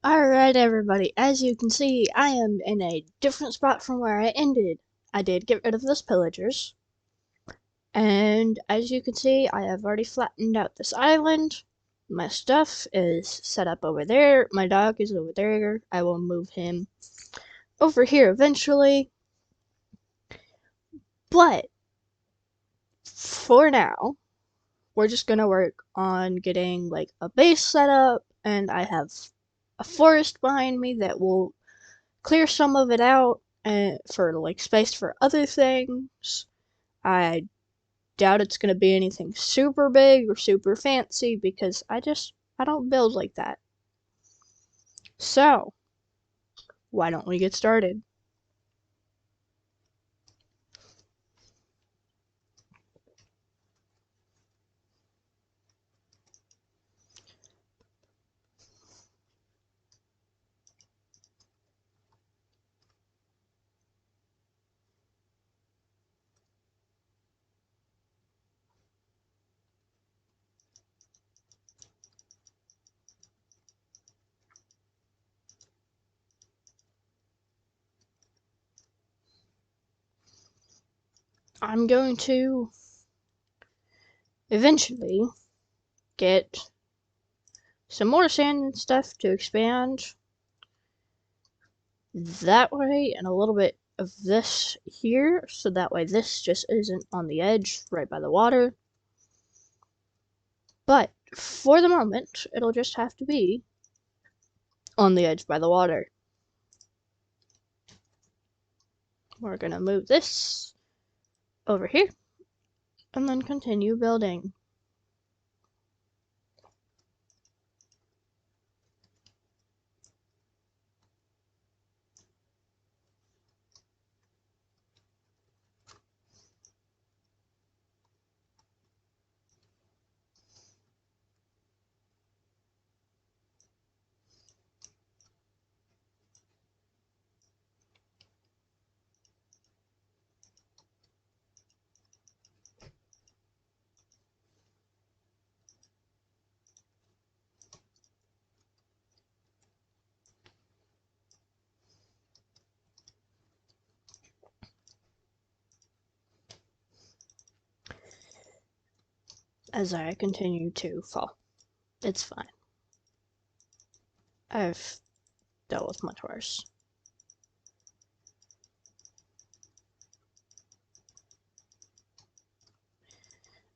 Alright everybody, as you can see, I am in a different spot from where I ended. I did get rid of those pillagers, and as you can see, I have already flattened out this island. My stuff is set up over there, my dog is over there, I will move him over here eventually, but for now, we're just gonna work on getting like a base set up, and I have a forest behind me that will clear some of it out for like space for other things. I doubt it's gonna be anything super big or super fancy because I don't build like that. So, why don't we get started? I'm going to eventually get some more sand and stuff to expand that way, and a little bit of this here, so that way this just isn't on the edge right by the water. But for the moment, it'll just have to be on the edge by the water. We're gonna move this over here and then continue building. As I continue to fall. It's fine. I've dealt with much worse.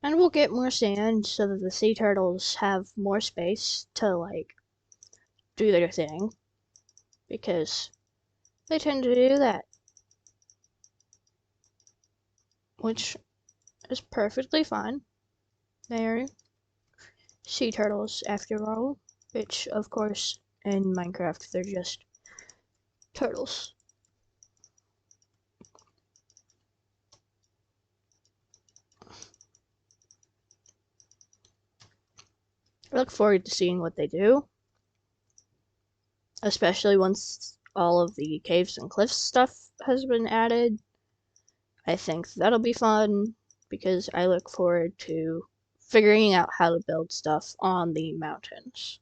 And we'll get more sand so that the sea turtles have more space to, like, do their thing. Because they tend to do that. Which is perfectly fine. They're sea turtles, after all. Which, of course, in Minecraft, they're just turtles. I look forward to seeing what they do. Especially once all of the caves and cliffs stuff has been added. I think that'll be fun because I look forward to figuring out how to build stuff on the mountains.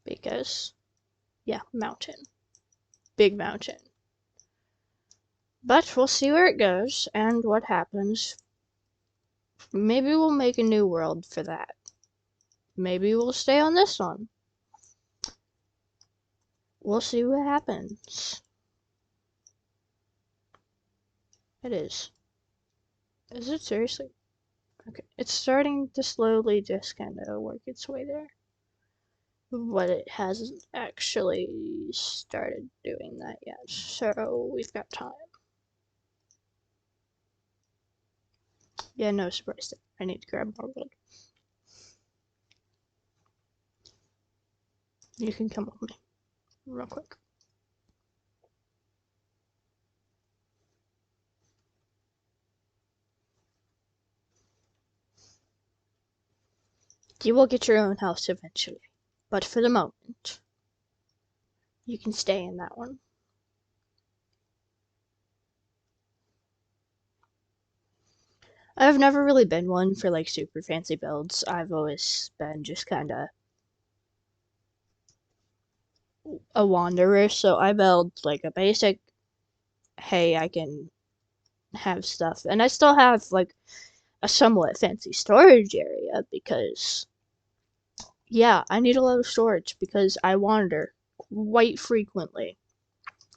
Because, yeah, mountain. Big mountain. But we'll see where it goes and what happens. Maybe we'll make a new world for that. Maybe we'll stay on this one. We'll see what happens. It is. Is it seriously? Okay, it's starting to slowly just kind of work its way there. But it hasn't actually started doing that yet, so we've got time. Yeah, no surprise there. I need to grab more wood. You can come with me, real quick. You will get your own house eventually, but for the moment, you can stay in that one. I've never really been one for like super fancy builds. I've always been just kinda a wanderer, so I build like a basic, hey, I can have stuff. And I still have like a somewhat fancy storage area because, yeah, I need a lot of storage because I wander quite frequently.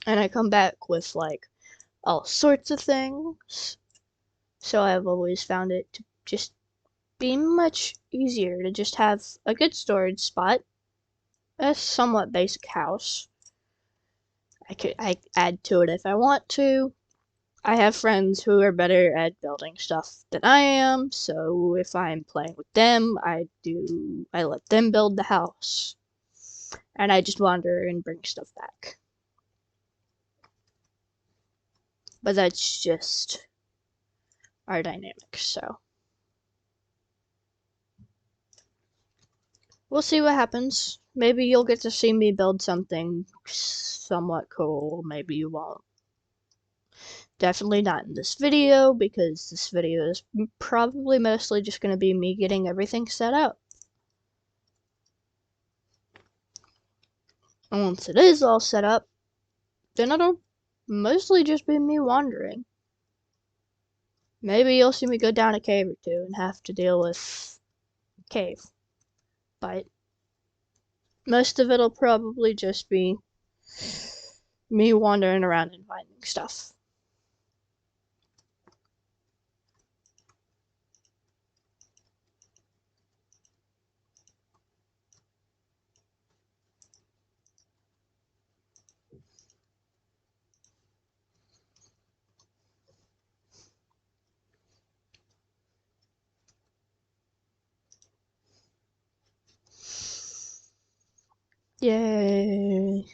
And I come back with like all sorts of things. So I've always found it to just be much easier to just have a good storage spot, a somewhat basic house. I add to it if I want to. I have friends who are better at building stuff than I am, so if I'm playing with them, I let them build the house. And I just wander and bring stuff back. But that's just our dynamic, so we'll see what happens. Maybe you'll get to see me build something somewhat cool, maybe you won't. Definitely not in this video, because this video is probably mostly just going to be me getting everything set up. And once it is all set up, then it'll mostly just be me wandering. Maybe you'll see me go down a cave or two and have to deal with a cave. But most of it'll probably just be me wandering around and finding stuff. Yay.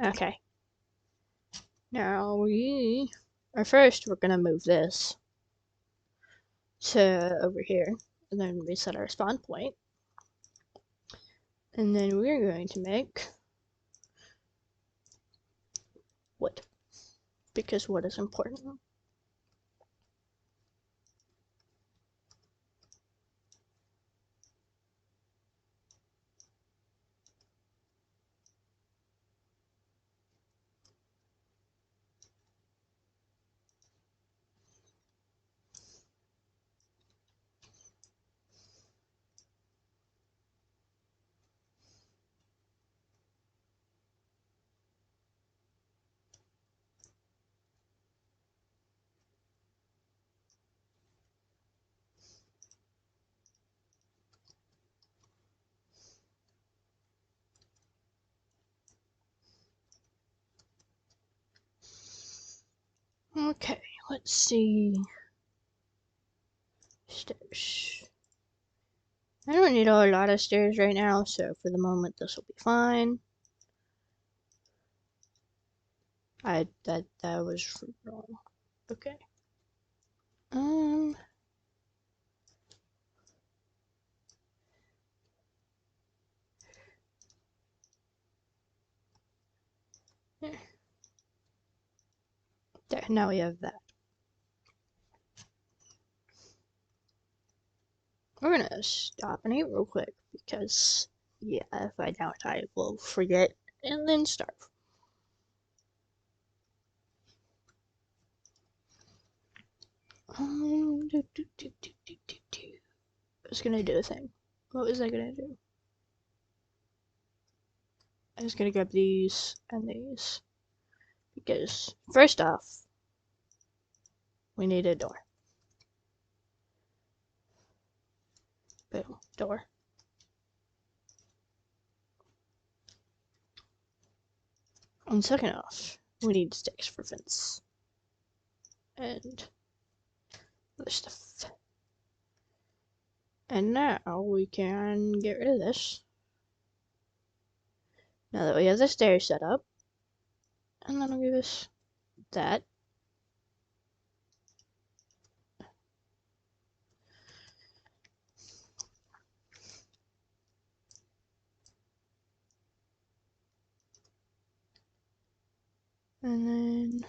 Okay. Now first we're gonna move this to over here, and then reset our spawn point. And then we're going to make wood, because wood is important. Okay, let's see. Stairs. I don't need a lot of stairs right now, so for the moment this will be fine. That was wrong. Okay. Um. There. Now we have that. We're gonna stop and eat real quick because, yeah, if I don't, I will forget and then starve. I was gonna do a thing. What was I gonna do? I was gonna grab these and these because first off, we need a door. Boom, door. And second off, we need sticks for fence and other stuff. And now we can get rid of this. Now that we have the stairs set up, and then I'll give us that. And then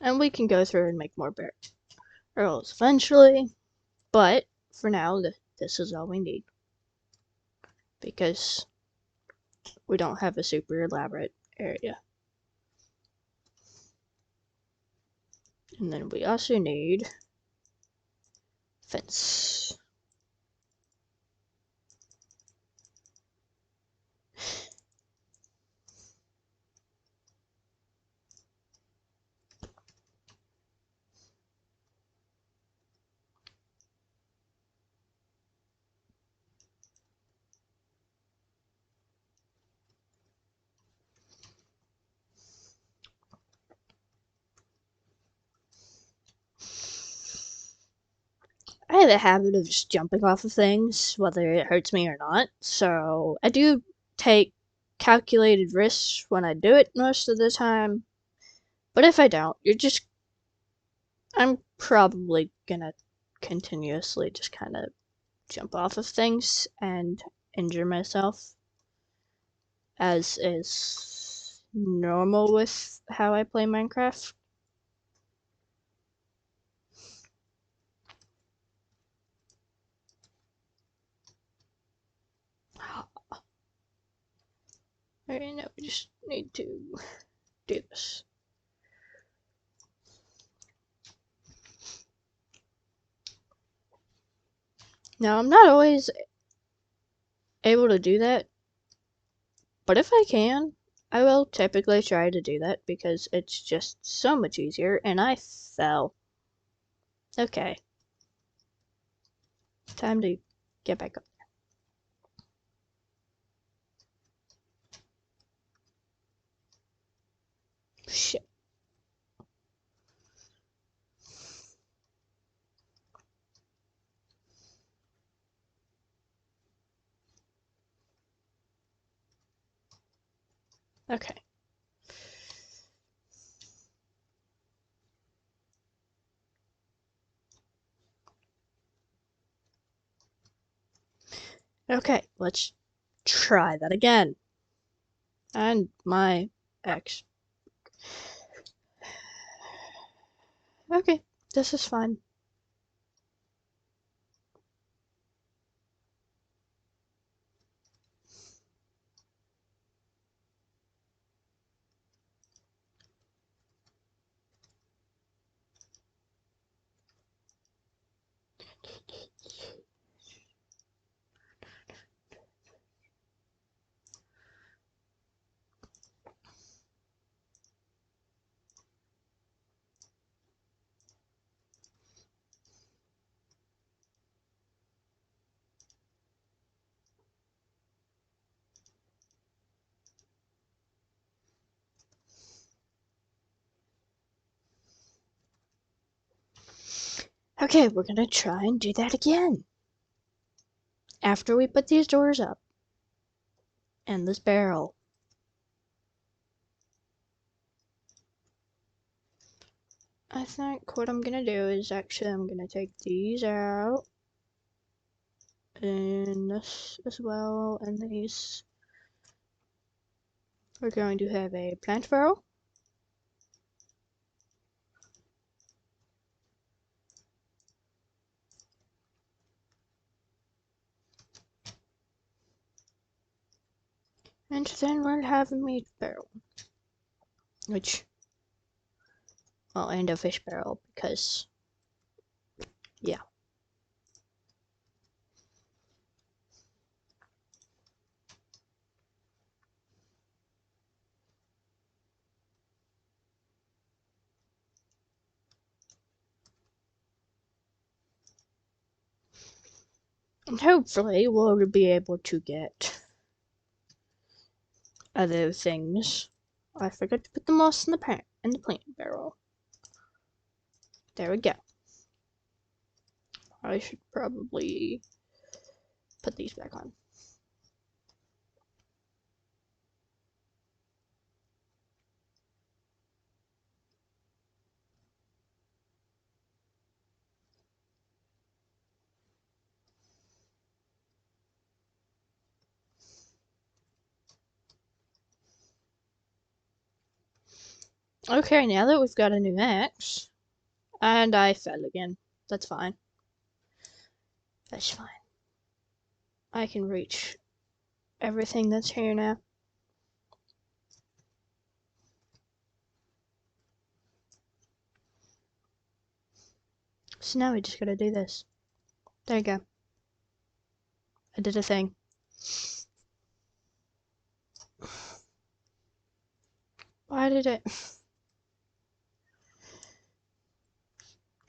And we can go through and make more barrels eventually, but for now, this is all we need. Because we don't have a super elaborate area. And then we also need fence. I have a habit of just jumping off of things, whether it hurts me or not. So I do take calculated risks when I do it most of the time. But if I don't, I'm probably gonna continuously just kind of jump off of things and injure myself, as is normal with how I play Minecraft. Alright, now we just need to do this. Now, I'm not always able to do that, but if I can, I will typically try to do that because it's just so much easier, and I fell. Okay. Time to get back up. Shit. Okay. Okay, let's try that again. And my ex. Okay, this is fine. Okay, we're gonna try and do that again. After we put these doors up. And this barrel. I think what I'm gonna do is actually I'm gonna take these out. And this as well, and these. We're going to have a plant barrel. And then we'll have a meat barrel. Which, well, and a fish barrel, because, yeah. And hopefully we'll be able to get other things. I forgot to put the moss in the plant barrel. There we go. I should probably put these back on. Okay, now that we've got a new axe, and I fell again. That's fine. That's fine. I can reach everything that's here now. So now we just gotta do this. There you go. I did a thing. Why did it?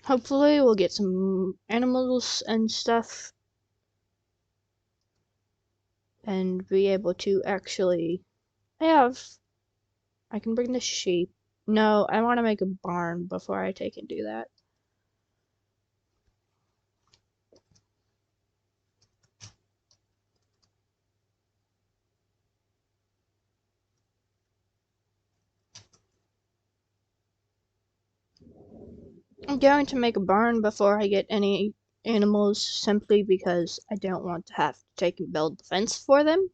Hopefully we'll get some animals and stuff and be able to actually have. I can bring the sheep. No, I want to make a barn before I take and do that. I'm going to make a barn before I get any animals simply because I don't want to have to take and build the fence for them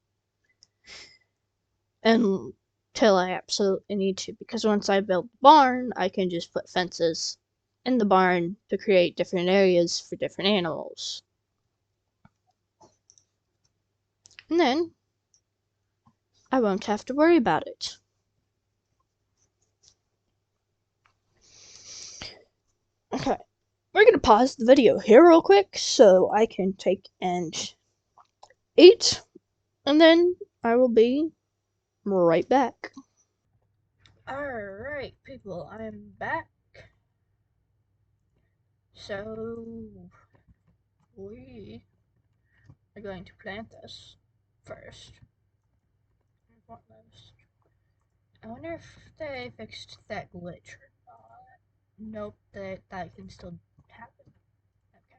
until I absolutely need to, because once I build the barn, I can just put fences in the barn to create different areas for different animals. And then I won't have to worry about it. Okay, we're gonna pause the video here real quick so I can take and eat, and then I will be right back. Alright, people, I'm back. So, we are going to plant this first. I wonder if they fixed that glitch or not. Nope, that can still happen. Okay.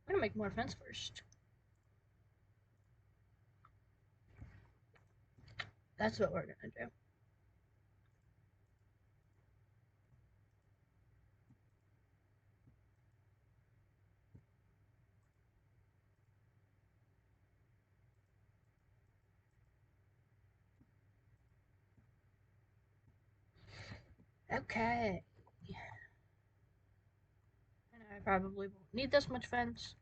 I'm gonna make more fence first. That's what we're gonna do. Okay. And I probably won't need this much fence,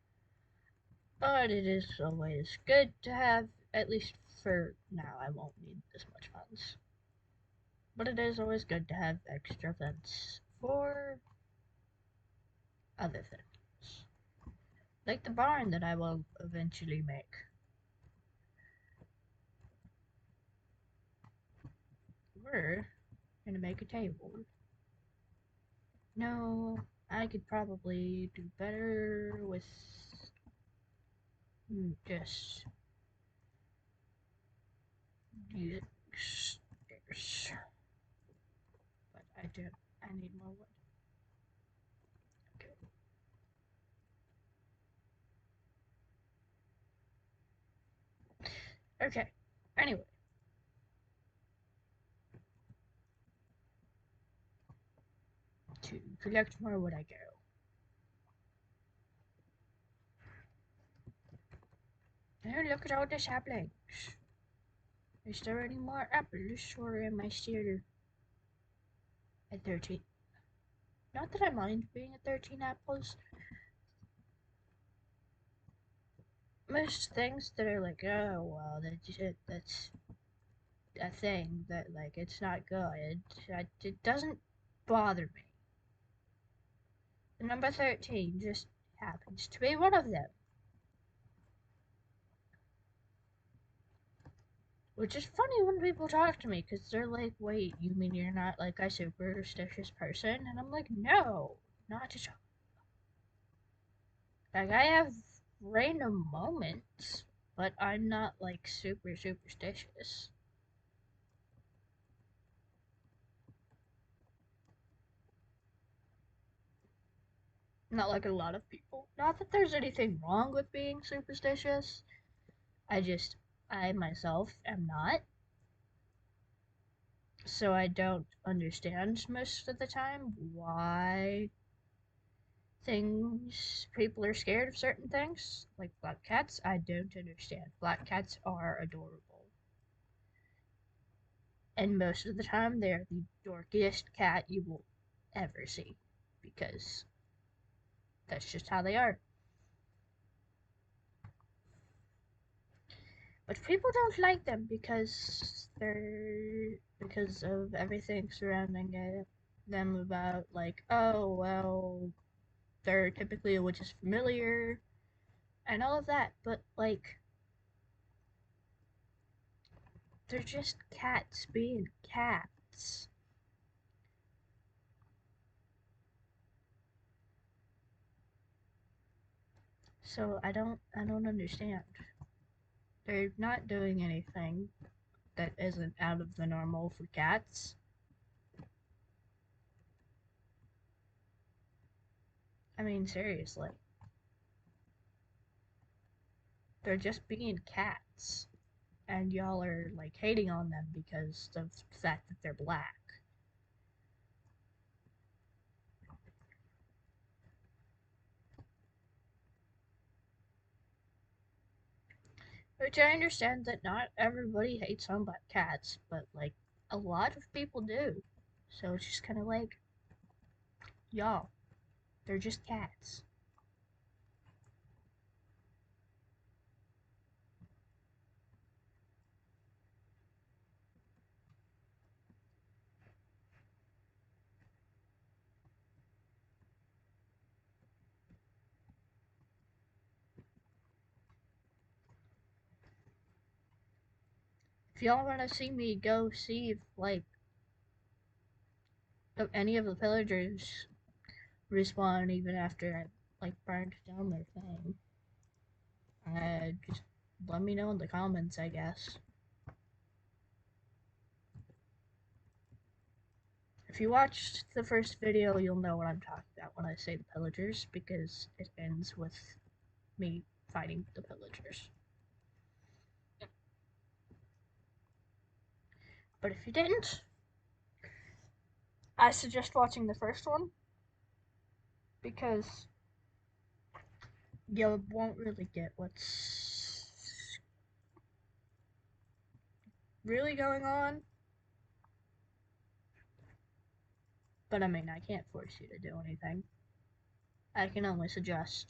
but it is always good to have, at least for now, I won't need this much fence. But it is always good to have extra fence for other things. Like the barn that I will eventually make. We're gonna make a table. No, I could probably do better with just using stairs. But I need more wood. Okay, anyway. To collect more wood I go. Now look at all the saplings. Is there any more apples, or am I still at 13? Not that I mind being at 13 apples. Most things that are like, oh, well, that's a thing that, like, it's not good. It doesn't bother me. The number 13 just happens to be one of them. Which is funny when people talk to me, because they're like, wait, you mean you're not, like, a superstitious person? And I'm like, no, not at all. Like, I have random moments, but I'm not, like, super superstitious. Not like a lot of people. Not that there's anything wrong with being superstitious. I myself am not. So I don't understand most of the time why things people are scared of certain things. Like black cats, I don't understand. Black cats are adorable. And most of the time they're the dorkiest cat you will ever see. Because that's just how they are. But people don't like them because of everything surrounding them about like, oh well, they're typically a witch's familiar and all of that, but like they're just cats being cats. So I don't understand. They're not doing anything that isn't out of the normal for cats. I mean, seriously. They're just being cats. And y'all are like hating on them because of the fact that they're black. Which I understand that not everybody hates on black cats, but like a lot of people do. So it's just kind of like, y'all, they're just cats. If y'all want to see me go see if like any of the pillagers respawn even after I like burned down their thing, just let me know in the comments, I guess. If you watched the first video, you'll know what I'm talking about when I say the pillagers, because it ends with me fighting the pillagers. But if you didn't, I suggest watching the first one, because you won't really get what's really going on. But I mean, I can't force you to do anything. I can only suggest.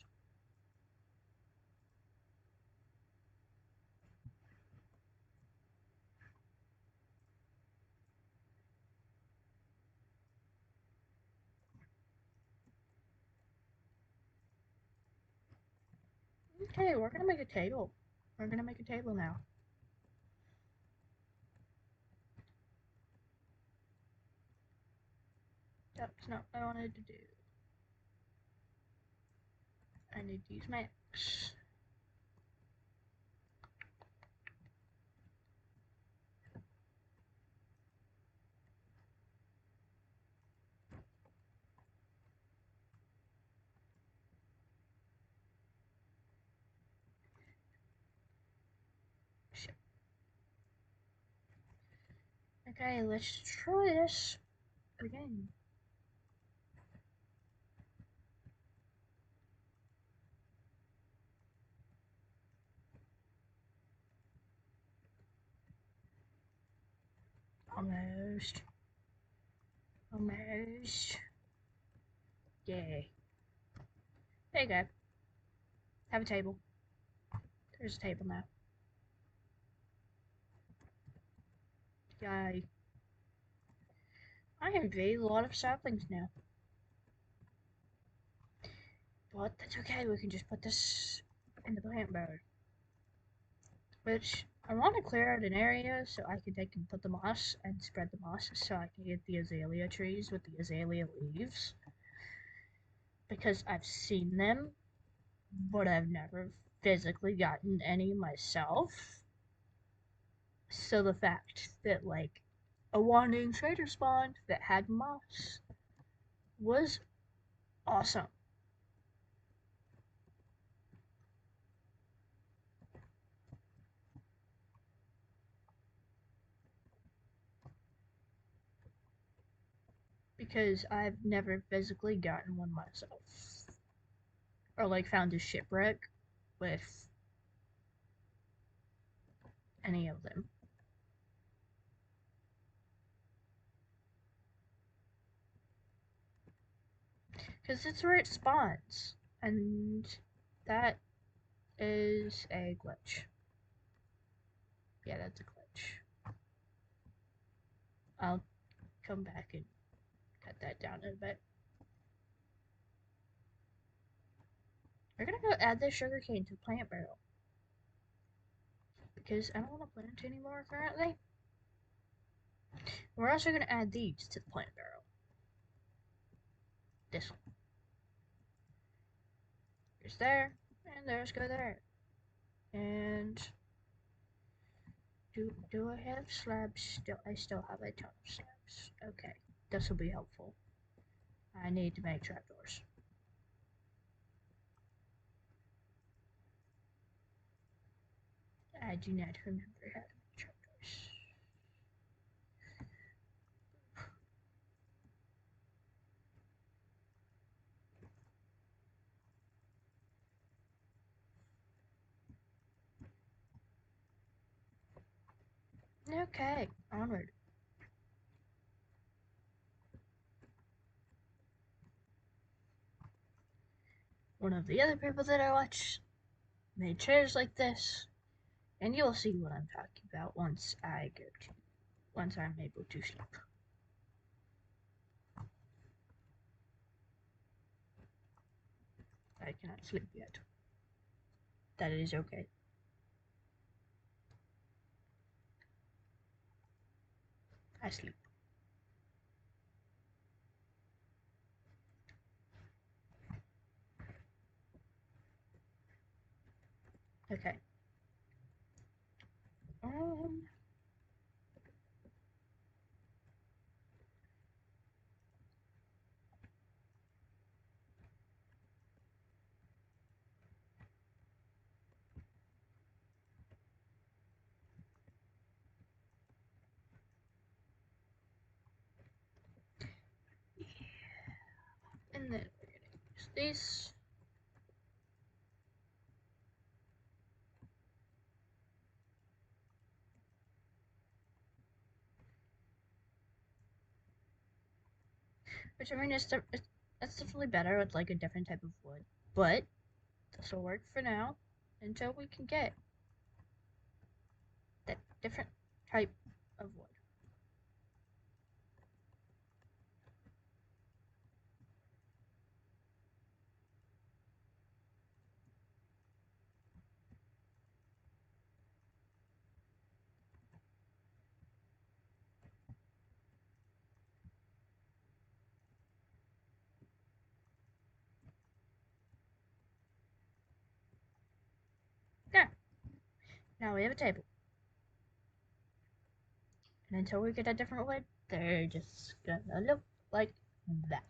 Okay, we're gonna make a table. We're gonna make a table now. That's not what I wanted to do. I need to use my axe. Shit. Okay, let's try this again. Almost. Almost. Yay. There you go. Have a table. There's a table now. Yay. I invade a lot of saplings now. But that's okay, we can just put this in the plant mode. Which, I want to clear out an area so I can take and put the moss and spread the moss so I can get the azalea trees with the azalea leaves. Because I've seen them, but I've never physically gotten any myself. So the fact that, like, a wandering trader spawned that had moss was awesome. because I've never physically gotten one myself. Or like found a shipwreck with any of them. Because it's where it spawns. And that is a glitch. Yeah, that's a glitch. I'll come back and cut that down a bit. We're gonna go add this sugarcane to the plant barrel. Because I don't want to plant anymore currently. We're also gonna add these to the plant barrel. This one. There's there, and there's go there. And do I have slabs? I still have a ton of slabs. Okay, this will be helpful. I need to make trapdoors. I do not remember how to make trapdoors. Okay, onward. One of the other people that I watch made chairs like this, and you'll see what I'm talking about once I'm able to sleep. I cannot sleep yet. That is okay. I sleep. Okay. Um. And then we're gonna use this. Which I mean, it's definitely better with like a different type of wood, but this will work for now until we can get that different type of wood. There. Now we have a table. And until we get a different wood, they're just gonna look like that.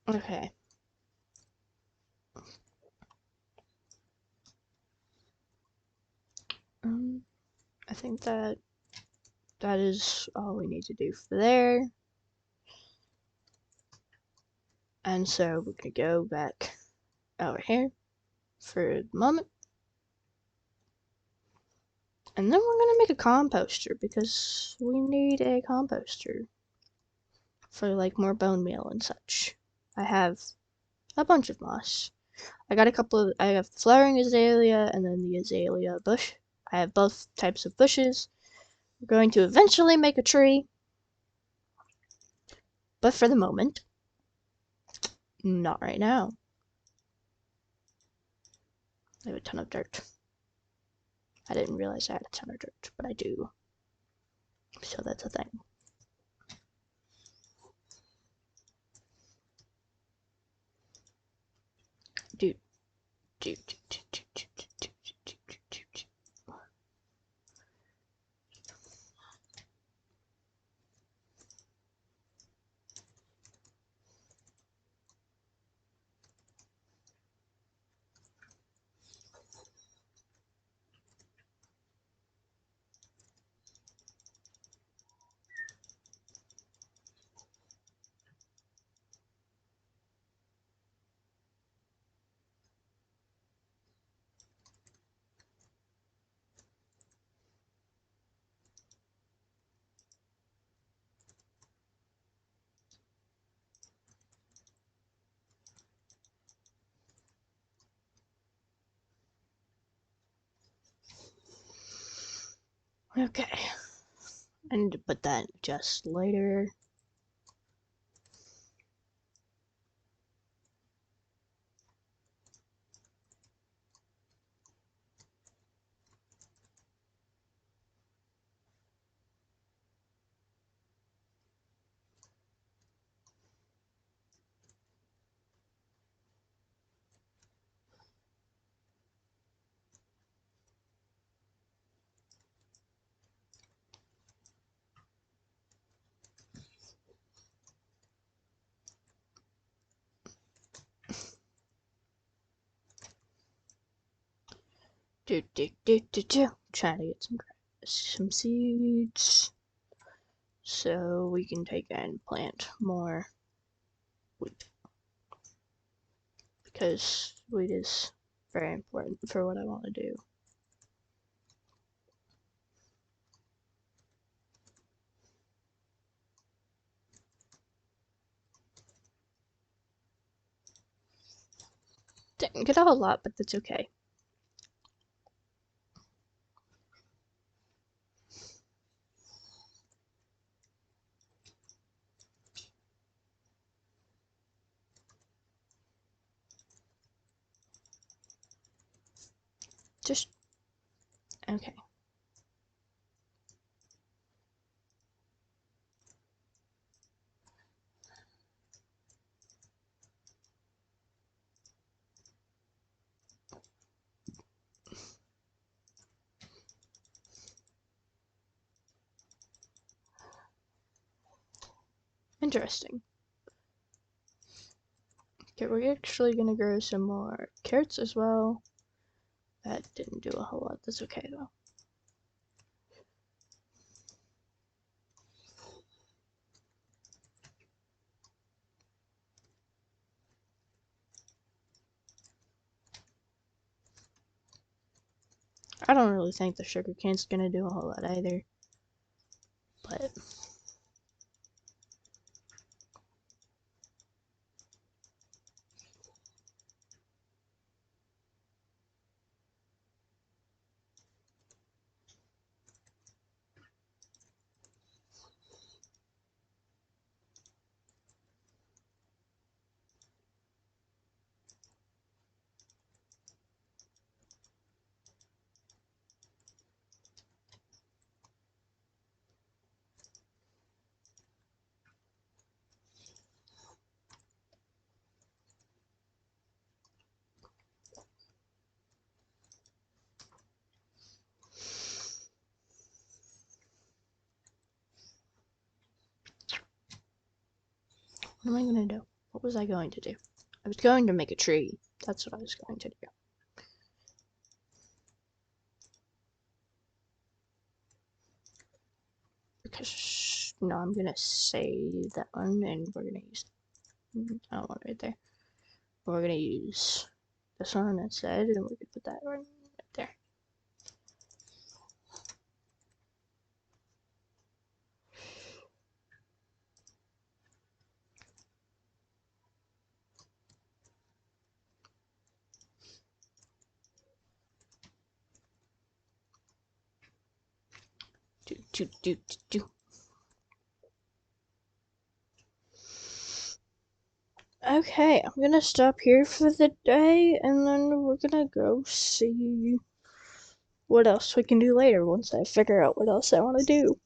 Okay. I think that is all we need to do for there. And so we can go back over here for the moment. And then we're gonna make a composter because we need a composter for like more bone meal and such. I have a bunch of moss. I have flowering azalea and then the azalea bush. I have both types of bushes. We're going to eventually make a tree, but for the moment, not right now. I have a ton of dirt. I didn't realize I had a ton of dirt, but I do. So that's a thing. Do, do, do, do, do, do, do, do, do, do. Okay. I need to put that just later. Trying to get some seeds so we can take and plant more wheat because wheat is very important for what I want to do. Didn't get a whole lot, but that's okay. Just okay. Interesting. Okay, we're actually gonna grow some more carrots as well. That didn't do a whole lot. That's okay though. I don't really think the sugar cane's gonna do a whole lot either. But what am I gonna do? What was I going to do? I was going to make a tree. That's what I was going to do. Because, no, I'm gonna save that one and we're gonna use that one right there. We're gonna use this one instead and we're gonna put that one right there. Do. Okay, I'm gonna stop here for the day and then we're gonna go see what else we can do later once I figure out what else I want to do.